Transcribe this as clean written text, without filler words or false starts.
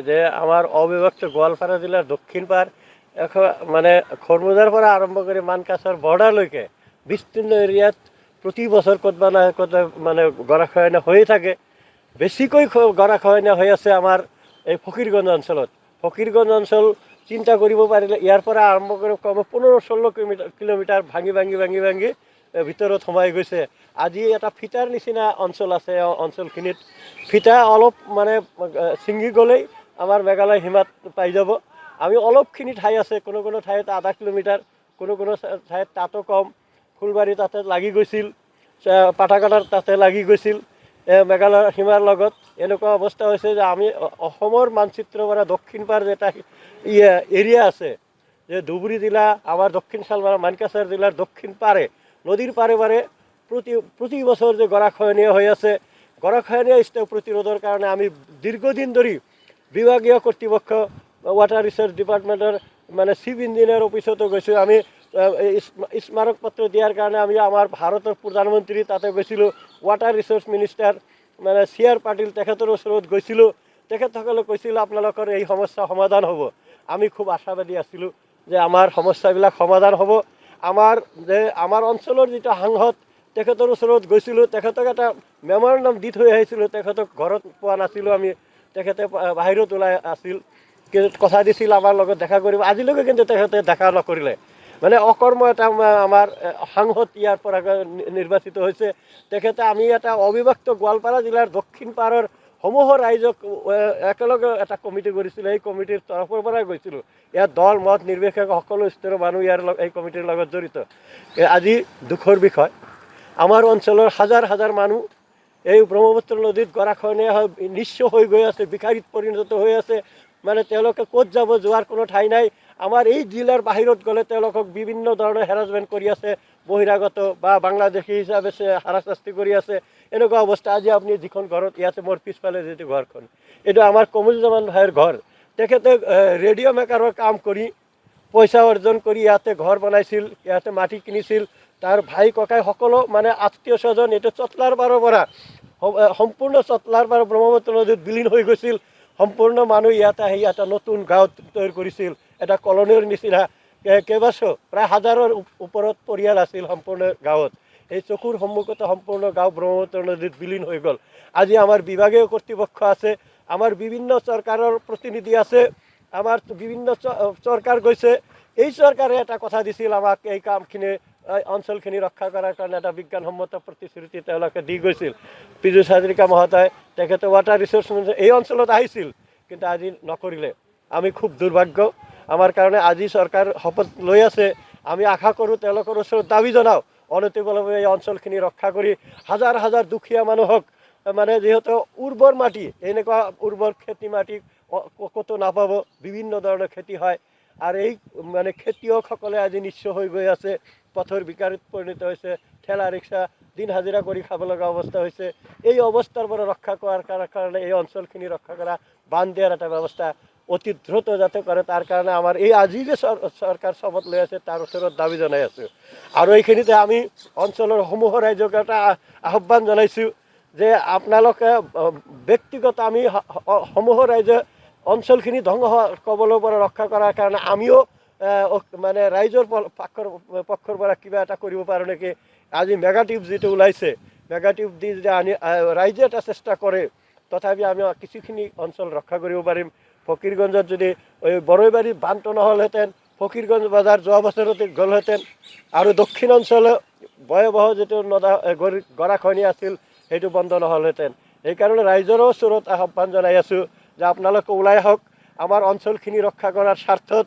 যে আমাৰ অবিভক্ত গোৱালপাৰা জিলাৰ দক্ষিণ পাৰ মানে খৰমুজাৰ পৰা আৰম্ভ কৰি মানকাছৰ বৰ্ডাৰলৈকে বিস্তীৰ্ণ এৰিয়াত প্ৰতি বছৰ ক'তবা নহয় ক'ত মানে গৰাখহনীয়া হৈয়ে থাকে। বেছিকৈ গৰাখহনীয়া হৈ আছে আমাৰ এই ফকীৰগঞ্জ অঞ্চলত। ফকীৰগঞ্জ অঞ্চল চিন্তা কৰিব পাৰিলে ইয়াৰ পৰা আৰম্ভ কৰি কমে 15-16 কিলোমিটাৰ ভাঙি ভাঙি ভাঙি ভাঙি ভিতৰত সোমাই গৈছে। আজি এটা ফিটাৰ নিচিনা অঞ্চল আছে, অঞ্চলখিনিত ফিটা অলপ মানে ছিঙি গ'লেই আমাৰ মেঘালয় সীমাত পাই যাব। আমি অলপখিনি ঠাই আছে, কোনো কোনো ঠাইত আধা কিলোমিটাৰ, কোনো কোনো ঠাইত তাতো কম। ফুলবাৰী তাতে লাগি গৈছিল, পাঠাকাটাৰ তাতে লাগি গৈছিল মেঘালয়ৰ সীমাৰ লগত। এনেকুৱা অৱস্থা হৈছে যে আমি অসমৰ মানচিত্ৰৰ পৰা দক্ষিণ পাৰ যেটা এৰিয়া আছে, যে ধুবুৰী জিলা আমাৰ দক্ষিণ শালমাৰা মানকাছাৰ জিলাৰ দক্ষিণ পাৰে নদীৰ পাৰে পাৰে প্ৰতি বছৰ যে গৰাখহনীয়া হৈ আছে, গৰাখহনীয়া প্ৰতিৰোধৰ কাৰণে আমি দীৰ্ঘদিন ধৰি বিভাগীয় কৰ্তৃপক্ষ ৱাটাৰ ৰিচোৰ্চ ডিপাৰ্টমেণ্টৰ মানে চিফ ইঞ্জিনিয়াৰ অফিচতো গৈছোঁ। আমি স্মাৰক পত্ৰ দিয়াৰ কাৰণে আমি আমাৰ ভাৰতৰ প্ৰধানমন্ত্ৰী তাতে গৈছিলোঁ, ৱাটাৰ ৰিচোৰ্চ মিনিষ্টাৰ মানে C.R. পাটিল তেখেতৰ ওচৰত গৈছিলোঁ। তেখেতসকলে কৈছিল আপোনালোকৰ এই সমস্যা সমাধান হ'ব। আমি খুব আশাবাদী আছিলোঁ যে আমাৰ সমস্যাবিলাক সমাধান হ'ব। আমাৰ অঞ্চলৰ যিটো সাংসদ তেখেতৰ ওচৰত গৈছিলোঁ, তেখেতক এটা মেমৰেণ্ডাম দি থৈ আহিছিলোঁ। তেখেতক ঘৰত পোৱা নাছিলোঁ আমি, তেখেতে বাহিৰত ওলাই আছিল, কথা দিছিল আমাৰ লগত দেখা কৰিব। আজিলৈকে কিন্তু তেখেতে দেখা নকৰিলে। মানে অকৰ্ম এটা আমাৰ সাংসদ ইয়াৰ পৰা নিৰ্বাচিত হৈছে। তেখেতে আমি এটা অবিভক্ত গোৱালপাৰা জিলাৰ দক্ষিণ পাৰৰ সমূহ ৰাইজক একেলগে এটা কমিটি কৰিছিলোঁ। এই কমিটিৰ তৰফৰ পৰাই গৈছিলোঁ। ইয়াত দল মত নিৰ্বিশেষে সকলো স্তৰৰ মানুহ এই কমিটিৰ লগত জড়িত। আজি দুখৰ বিষয়, আমাৰ অঞ্চলৰ হাজাৰ হাজাৰ মানুহ এই ব্ৰহ্মপুত্ৰ নদীত গৰাখহনীয়া হৈ নিঃস্ব হৈ গৈ আছে, ভিখাৰীত পৰিণত হৈ আছে। মানে তেওঁলোকে ক'ত যাব, যোৱাৰ কোনো ঠাই নাই। আমাৰ এই জিলাৰ বাহিৰত গ'লে তেওঁলোকক বিভিন্ন ধৰণৰ হেৰাছমেণ্ট কৰি আছে, বহিৰাগত বা বাংলাদেশী হিচাপে হাৰাশাস্তি কৰি আছে। এনেকুৱা অৱস্থা। আজি আপুনি যিখন ঘৰত, ইয়াতে মোৰ পিছফালে যিটো ঘৰখন, এইটো আমাৰ কমৰুজ্জামান ভাইৰ ঘৰ। তেখেতে ৰেডিঅ' মেকাৰৰ কাম কৰি পইচা অৰ্জন কৰি ইয়াতে ঘৰ বনাইছিল, ইয়াতে মাটি কিনিছিল। তাৰ ভাই ককাই সকলো মানে আত্মীয় স্বজন এইটো চটলাৰ পাৰৰ পৰা সম্পূৰ্ণ চটলাৰ পাৰ ব্ৰহ্মপুত্ৰ নদীত বিলীন হৈ গৈছিল। সম্পূৰ্ণ মানুহ ইয়াতে আহি এটা নতুন গাঁও তৈয়াৰ কৰিছিল, এটা কলনীৰ নিচিনা। কেইবাছো প্ৰায় হাজাৰৰ ওপৰত পৰিয়াল আছিল সম্পূৰ্ণ গাঁৱত। এই চকুৰ সন্মুখতে সম্পূৰ্ণ গাঁও ব্ৰহ্মপুত্ৰ নদীত বিলীন হৈ গ'ল। আজি আমাৰ বিভাগীয় কৰ্তৃপক্ষ আছে, আমাৰ বিভিন্ন চৰকাৰৰ প্ৰতিনিধি আছে, আমাৰ বিভিন্ন চৰকাৰ গৈছে। এই চৰকাৰে এটা কথা দিছিল আমাক, এই কামখিনি অঞ্চলখিনি ৰক্ষা কৰাৰ কাৰণে এটা বিজ্ঞানসন্মত প্ৰতিশ্ৰুতি তেওঁলোকে দি গৈছিল। পীযুষ হাজৰিকা মহোদয় তেখেতে ৱাটাৰ ৰিচোৰ্চ এই অঞ্চলত আহিছিল, কিন্তু আজি নকৰিলে। আমি খুব দুৰ্ভাগ্য আমাৰ কাৰণে। আজি চৰকাৰ শপত লৈ আছে, আমি আশা কৰোঁ তেওঁলোকৰ ওচৰত দাবী জনাওঁ অনতিপলমে এই অঞ্চলখিনি ৰক্ষা কৰি হাজাৰ হাজাৰ দুখীয়া মানুহক, মানে যিহেতু উৰ্বৰ মাটি, এনেকুৱা উৰ্বৰ খেতি মাটি ক'তো নাপাব, বিভিন্ন ধৰণৰ খেতি হয়। আৰু এই মানে খেতিয়কসকলে আজি নিঃস্ব হৈ গৈ আছে, পথৰ ভিকাৰীত পৰিণত হৈছে, ঠেলা ৰিক্সা দিন হাজিৰা কৰি খাব লগা অৱস্থা হৈছে। এই অৱস্থাৰ পৰা ৰক্ষা কৰাৰ কাৰণে এই অঞ্চলখিনি ৰক্ষা কৰা বান্ধ দিয়াৰ এটা ব্যৱস্থা অতি দ্ৰুত যাতে কৰে, তাৰ কাৰণে আমাৰ এই আজি যে চৰকাৰ শপত লৈ আছে তাৰ ওচৰত দাবী জনাই আছোঁ। আৰু এইখিনিতে আমি অঞ্চলৰ সমূহ ৰাইজক এটা আহ্বান জনাইছোঁ যে আপোনালোকে ব্যক্তিগত আমি সমূহ ৰাইজে অঞ্চলখিনি ধ্বংস ক'বলৈ পৰা ৰক্ষা কৰাৰ কাৰণে আমিও মানে ৰাইজৰ পক্ষৰ পৰা কিবা এটা কৰিব পাৰোঁ নেকি। আজি মেগাটিভ যিটো ওলাইছে, মেগাটিভ দি যদি ৰাইজে এটা চেষ্টা কৰে, তথাপি আমি কিছুখিনি অঞ্চল ৰক্ষা কৰিব পাৰিম। ফকীৰগঞ্জত যদি বৰৈবাৰীত বান্ধটো নহ'লহেঁতেন, ফকীৰগঞ্জ বজাৰ যোৱা বছৰতে গ'লহেঁতেন। আৰু দক্ষিণ অঞ্চলে ভয়াৱহ যিটো গৰাখহনীয়া আছিল সেইটো বন্ধ নহ'লহেঁতেন। সেইকাৰণে ৰাইজৰো ওচৰত আহ্বান জনাই আছোঁ যে আপোনালোকে ওলাই আহক, আমাৰ অঞ্চলখিনি ৰক্ষা কৰাৰ স্বাৰ্থত